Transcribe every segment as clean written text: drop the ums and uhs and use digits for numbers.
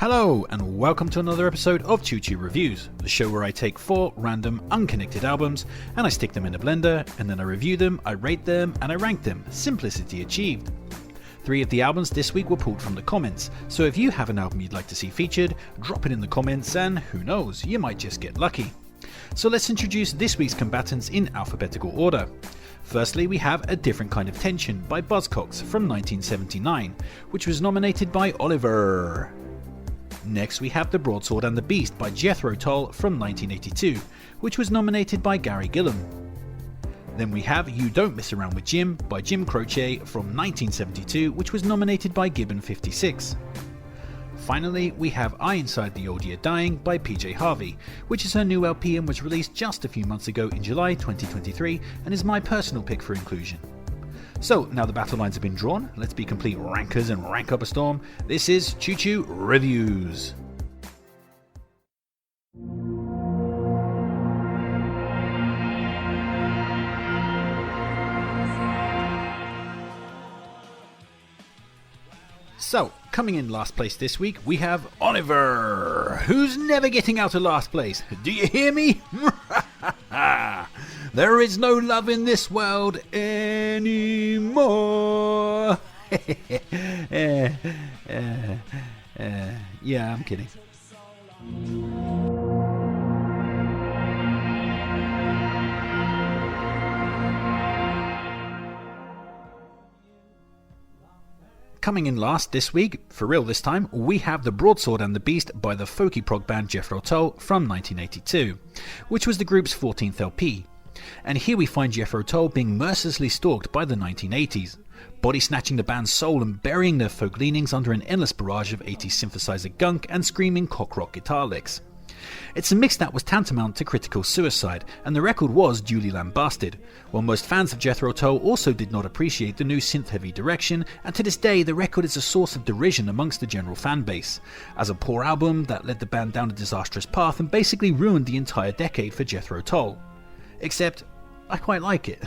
Hello and welcome to another episode of Chuchu Reviews, the show where I take 4 random unconnected albums and I stick them in a blender and then I review them, I rate them and I rank them. Simplicity achieved. 3 of the albums this week were pulled from the comments, so if you have an album you'd like to see featured, drop it in the comments and who knows, you might just get lucky. So let's introduce this week's combatants in alphabetical order. Firstly, we have A Different Kind of Tension by Buzzcocks from 1979, which was nominated by Oliver. Next we have The Broadsword and the Beast by Jethro Tull from 1982, which was nominated by Gary Gillam. Then we have You Don't Mess Around with Jim by Jim Croce from 1972, which was nominated by Gibbon 56. Finally, we have I Inside the Old Year Dying by PJ Harvey, which is her new LP and was released just a few months ago in July 2023 and is my personal pick for inclusion. So, now the battle lines have been drawn, let's be complete rankers and rank up a storm. This is Chuchu Reviews. So, coming in last place this week, we have Oliver, who's never getting out of last place. Do you hear me? There is no love in this world anymore. Yeah, I'm kidding. Coming in last this week, for real this time, we have The Broadsword and the Beast by the folky prog band Jethro Tull from 1982, which was the group's 14th LP. And here we find Jethro Tull being mercilessly stalked by the 1980s, body snatching the band's soul and burying their folk leanings under an endless barrage of 80s synthesizer gunk and screaming cock rock guitar licks. It's a mix that was tantamount to critical suicide, and the record was duly lambasted, while most fans of Jethro Tull also did not appreciate the new synth-heavy direction, and to this day the record is a source of derision amongst the general fan base, as a poor album that led the band down a disastrous path and basically ruined the entire decade for Jethro Tull. Except, I quite like it.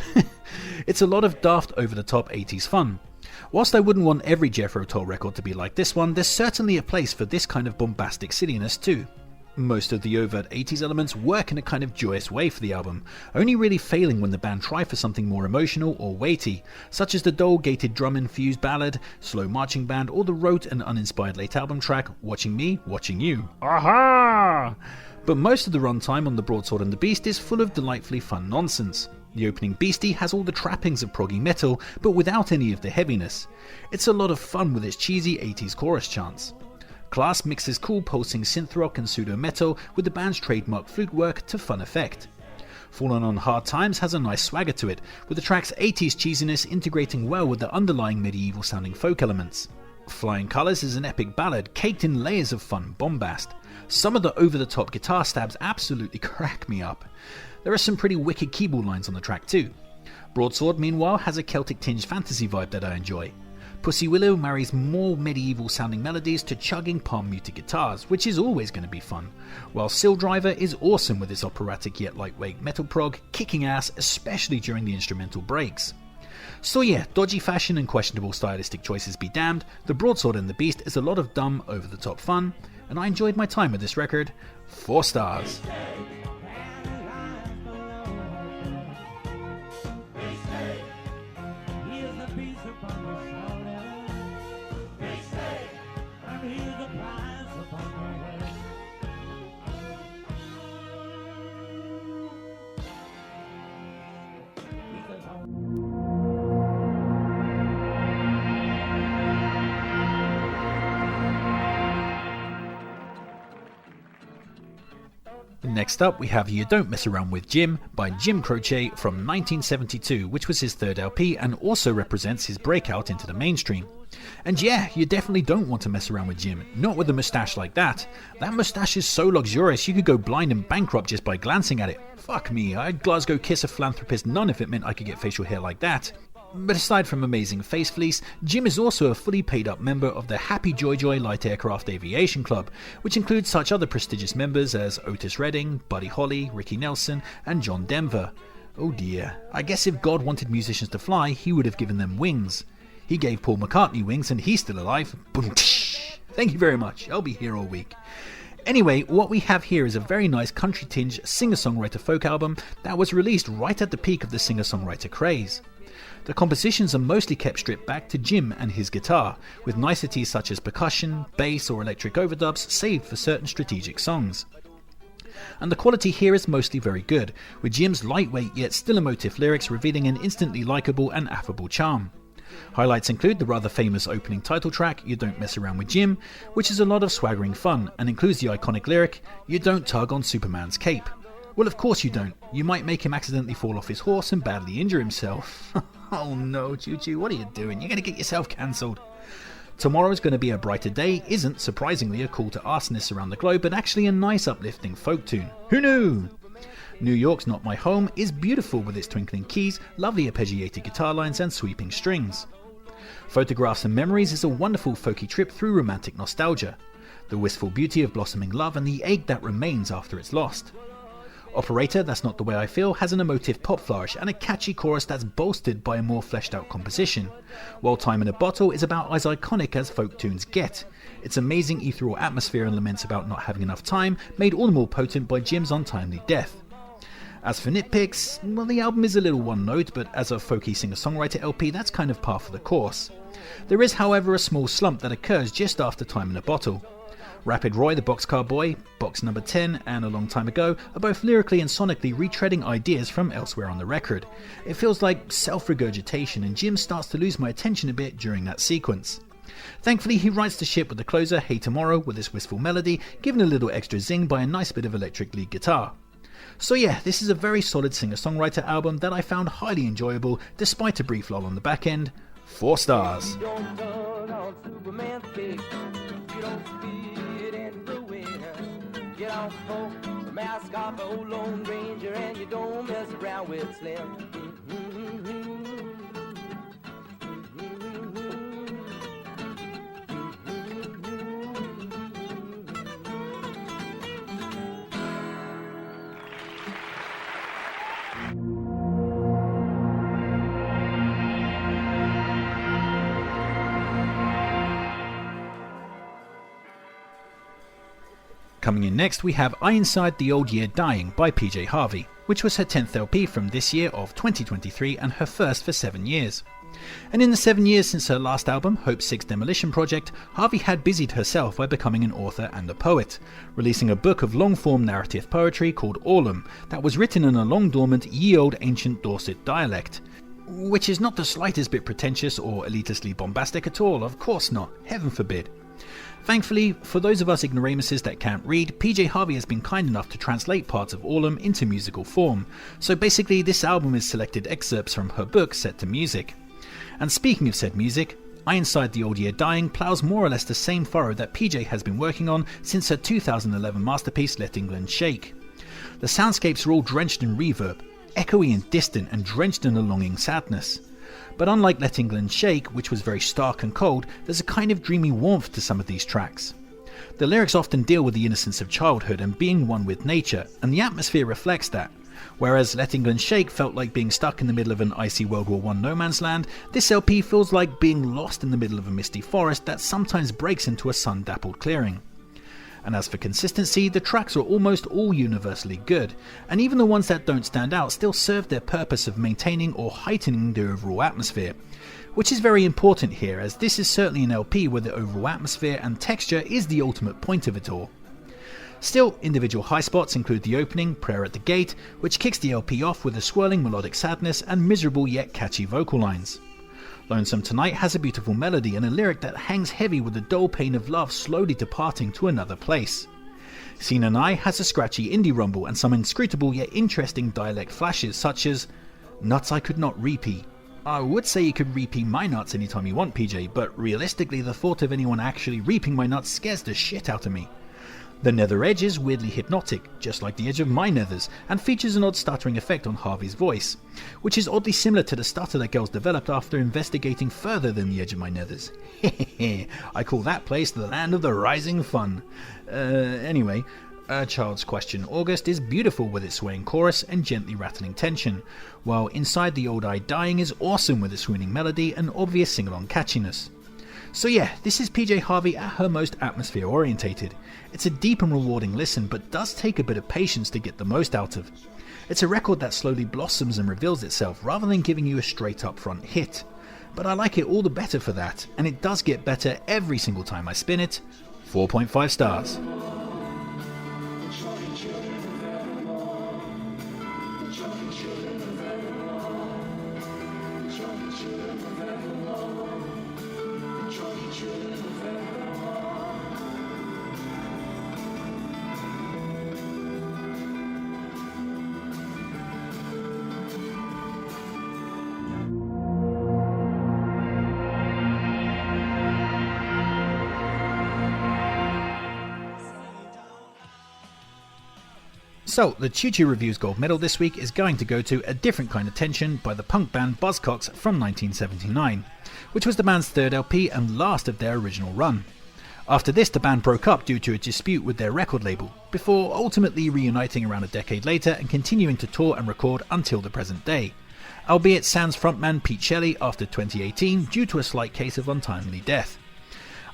It's a lot of daft over-the-top 80s fun. Whilst I wouldn't want every Jethro Tull record to be like this one, there's certainly a place for this kind of bombastic silliness too. Most of the overt 80s elements work in a kind of joyous way for the album, only really failing when the band try for something more emotional or weighty, such as the dull-gated drum-infused ballad, slow marching band, or the rote and uninspired late album track, Watching Me, Watching You. Aha! But most of the runtime on The Broadsword and the Beast is full of delightfully fun nonsense. The opening Beastie has all the trappings of proggy metal, but without any of the heaviness. It's a lot of fun with its cheesy 80s chorus chants. Class mixes cool pulsing synth rock and pseudo metal with the band's trademark flute work to fun effect. Fallen on Hard Times has a nice swagger to it, with the track's 80s cheesiness integrating well with the underlying medieval sounding folk elements. Flying Colours is an epic ballad caked in layers of fun bombast. Some of the over-the-top guitar stabs absolutely crack me up. There are some pretty wicked keyboard lines on the track too. Broadsword, meanwhile, has a Celtic-tinged fantasy vibe that I enjoy. Pussy Willow marries more medieval-sounding melodies to chugging palm-muted guitars, which is always going to be fun, while Seal Driver is awesome with its operatic yet lightweight metal prog, kicking ass especially during the instrumental breaks. So yeah, dodgy fashion and questionable stylistic choices be damned, The Broadsword and the Beast is a lot of dumb, over-the-top fun, and I enjoyed my time with this record. 4 stars. Next up we have You Don't Mess Around with Jim by Jim Croce from 1972, which was his 3rd LP and also represents his breakout into the mainstream. And yeah, you definitely don't want to mess around with Jim, not with a moustache like that. That moustache is so luxurious you could go blind and bankrupt just by glancing at it. Fuck me, I'd Glasgow kiss a philanthropist none if it meant I could get facial hair like that. But aside from amazing face fleece, Jim is also a fully paid up member of the Happy Joy Joy Light Aircraft Aviation Club, which includes such other prestigious members as Otis Redding, Buddy Holly, Ricky Nelson, and John Denver. Oh dear, I guess if God wanted musicians to fly, he would have given them wings. He gave Paul McCartney wings and he's still alive. Boom-tsh. Thank you very much, I'll be here all week. Anyway, what we have here is a very nice country-tinged singer-songwriter folk album that was released right at the peak of the singer-songwriter craze. The compositions are mostly kept stripped back to Jim and his guitar, with niceties such as percussion, bass or electric overdubs saved for certain strategic songs. And the quality here is mostly very good, with Jim's lightweight yet still emotive lyrics revealing an instantly likeable and affable charm. Highlights include the rather famous opening title track, You Don't Mess Around With Jim, which is a lot of swaggering fun and includes the iconic lyric, You don't tug on Superman's cape. Well, of course you don't. You might make him accidentally fall off his horse and badly injure himself. Oh no, Chuchu, what are you doing? You're going to get yourself cancelled. Tomorrow's Going to Be a Brighter Day isn't, surprisingly, a call to arsonists around the globe, but actually a nice uplifting folk tune. Who knew? New York's Not My Home is beautiful with its twinkling keys, lovely arpeggiated guitar lines and sweeping strings. Photographs and Memories is a wonderful folky trip through romantic nostalgia, the wistful beauty of blossoming love and the ache that remains after it's lost. Operator, That's Not the Way I Feel has an emotive pop flourish and a catchy chorus that's bolstered by a more fleshed out composition, while Time in a Bottle is about as iconic as folk tunes get. Its amazing ethereal atmosphere and laments about not having enough time made all the more potent by Jim's untimely death. As for nitpicks, well, the album is a little one note, but as a folky singer-songwriter LP, that's kind of par for the course. There is, however, a small slump that occurs just after Time in a Bottle. Rapid Roy, the Boxcar Boy, Box Number 10, and A Long Time Ago are both lyrically and sonically retreading ideas from elsewhere on the record. It feels like self-regurgitation, and Jim starts to lose my attention a bit during that sequence. Thankfully, he rights the ship with the closer, Hey Tomorrow, with its wistful melody, given a little extra zing by a nice bit of electric lead guitar. So yeah, this is a very solid singer-songwriter album that I found highly enjoyable, despite a brief lull on the back end. 4 stars. You don't smoke the mask off the old Lone Ranger, and you don't mess around with Slim. Coming in next, we have Inside the Old Year Dying by PJ Harvey, which was her 10th LP from this year of 2023 and her first for 7 years. And in the 7 years since her last album, Hope 6 Demolition Project, Harvey had busied herself by becoming an author and a poet, releasing a book of long-form narrative poetry called Orlum that was written in a long-dormant, ye-old ancient Dorset dialect, which is not the slightest bit pretentious or elitistly bombastic at all, of course not, heaven forbid. Thankfully, for those of us ignoramuses that can't read, PJ Harvey has been kind enough to translate parts of Orlum into musical form, so basically this album is selected excerpts from her book set to music. And speaking of said music, Inside the Old Year Dying ploughs more or less the same furrow that PJ has been working on since her 2011 masterpiece Let England Shake. The soundscapes are all drenched in reverb, echoey and distant and drenched in a longing sadness. But unlike Let England Shake, which was very stark and cold, there's a kind of dreamy warmth to some of these tracks. The lyrics often deal with the innocence of childhood and being one with nature, and the atmosphere reflects that. Whereas Let England Shake felt like being stuck in the middle of an icy World War I no man's land, this LP feels like being lost in the middle of a misty forest that sometimes breaks into a sun-dappled clearing. And as for consistency, the tracks are almost all universally good, and even the ones that don't stand out still serve their purpose of maintaining or heightening the overall atmosphere, which is very important here, as this is certainly an LP where the overall atmosphere and texture is the ultimate point of it all. Still, individual high spots include the opening, Prayer at the Gate, which kicks the LP off with a swirling melodic sadness and miserable yet catchy vocal lines. Lonesome Tonight has a beautiful melody and a lyric that hangs heavy with the dull pain of love slowly departing to another place. Seen and I has a scratchy indie rumble and some inscrutable yet interesting dialect flashes such as Nuts I Could Not Reapee. I would say you could reapee my nuts anytime you want, PJ, but realistically the thought of anyone actually reaping my nuts scares the shit out of me. The nether edge is weirdly hypnotic, just like the edge of my nethers, and features an odd stuttering effect on Harvey's voice, which is oddly similar to the stutter that girls developed after investigating further than the edge of my nethers. Hehehe, I call that place the land of the rising fun. Anyway, A Child's Question August is beautiful with its swaying chorus and gently rattling tension, while Inside the Old Eye Dying is awesome with its swooning melody and obvious sing-along catchiness. So yeah, this is PJ Harvey at her most atmosphere orientated. It's a deep and rewarding listen, but does take a bit of patience to get the most out of. It's a record that slowly blossoms and reveals itself rather than giving you a straight up front hit. But I like it all the better for that, and it does get better every single time I spin it. 4.5 stars. So, the Chuchu Review's gold medal this week is going to go to A Different Kind of Tension by the punk band Buzzcocks from 1979, which was the band's third LP and last of their original run. After this, the band broke up due to a dispute with their record label, before ultimately reuniting around a decade later and continuing to tour and record until the present day, albeit sans frontman Pete Shelley after 2018 due to a slight case of untimely death.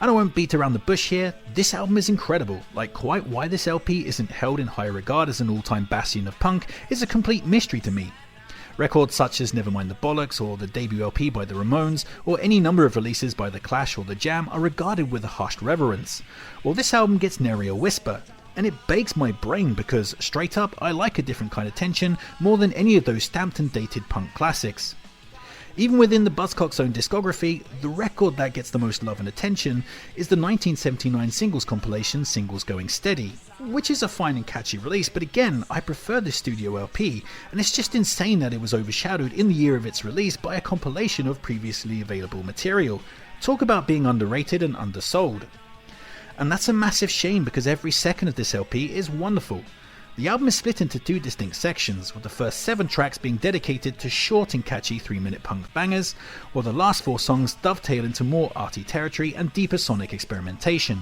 And I won't beat around the bush here, this album is incredible, like quite why this LP isn't held in high regard as an all-time bastion of punk is a complete mystery to me. Records such as Nevermind the Bollocks or the debut LP by the Ramones or any number of releases by the Clash or the Jam are regarded with a hushed reverence, while this album gets nary a whisper, and it bakes my brain because, straight up, I like A Different Kind of Tension more than any of those stamped and dated punk classics. Even within the Buzzcocks' own discography, the record that gets the most love and attention is the 1979 singles compilation Singles Going Steady, which is a fine and catchy release, but again, I prefer this studio LP, and it's just insane that it was overshadowed in the year of its release by a compilation of previously available material. Talk about being underrated and undersold. And that's a massive shame because every second of this LP is wonderful. The album is split into two distinct sections, with the first 7 tracks being dedicated to short and catchy 3-minute punk bangers, while the last 4 songs dovetail into more arty territory and deeper sonic experimentation.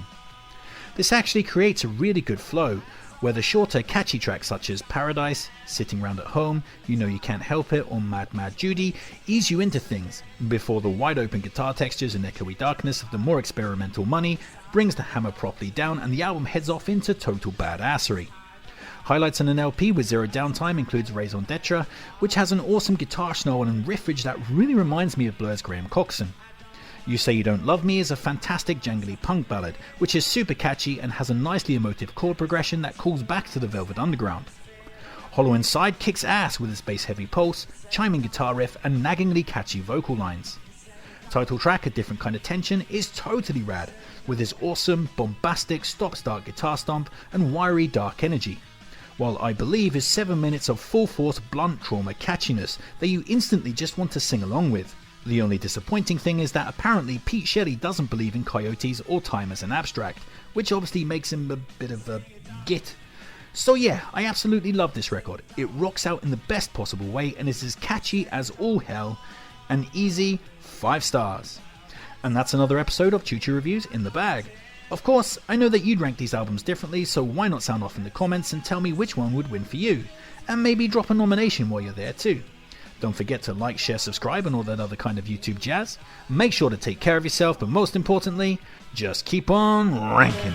This actually creates a really good flow, where the shorter catchy tracks such as Paradise, Sitting Round at Home, You Know You Can't Help It or Mad Mad Judy ease you into things, before the wide open guitar textures and echoey darkness of the more experimental Money brings the hammer properly down and the album heads off into total badassery. Highlights on an LP with zero downtime includes Raison d'Etre, which has an awesome guitar snarl and riffage that really reminds me of Blur's Graham Coxon. You Say You Don't Love Me is a fantastic jangly punk ballad, which is super catchy and has a nicely emotive chord progression that calls back to the Velvet Underground. Hollow Inside kicks ass with its bass heavy pulse, chiming guitar riff and naggingly catchy vocal lines. Title track A Different Kind of Tension is totally rad, with his awesome, bombastic stop-start guitar stomp and wiry dark energy, while I Believe is 7 minutes of full force blunt trauma catchiness that you instantly just want to sing along with. The only disappointing thing is that apparently Pete Shelley doesn't believe in coyotes or time as an abstract, which obviously makes him a bit of a git. So yeah, I absolutely love this record. It rocks out in the best possible way and is as catchy as all hell, an easy 5 stars. And that's another episode of Chuchu Reviews in the bag. Of course, I know that you'd rank these albums differently, so why not sound off in the comments and tell me which one would win for you, and maybe drop a nomination while you're there too. Don't forget to like, share, subscribe and all that other kind of YouTube jazz. Make sure to take care of yourself, but most importantly, just keep on ranking.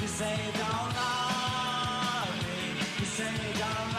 You say you don't love me. You say you don't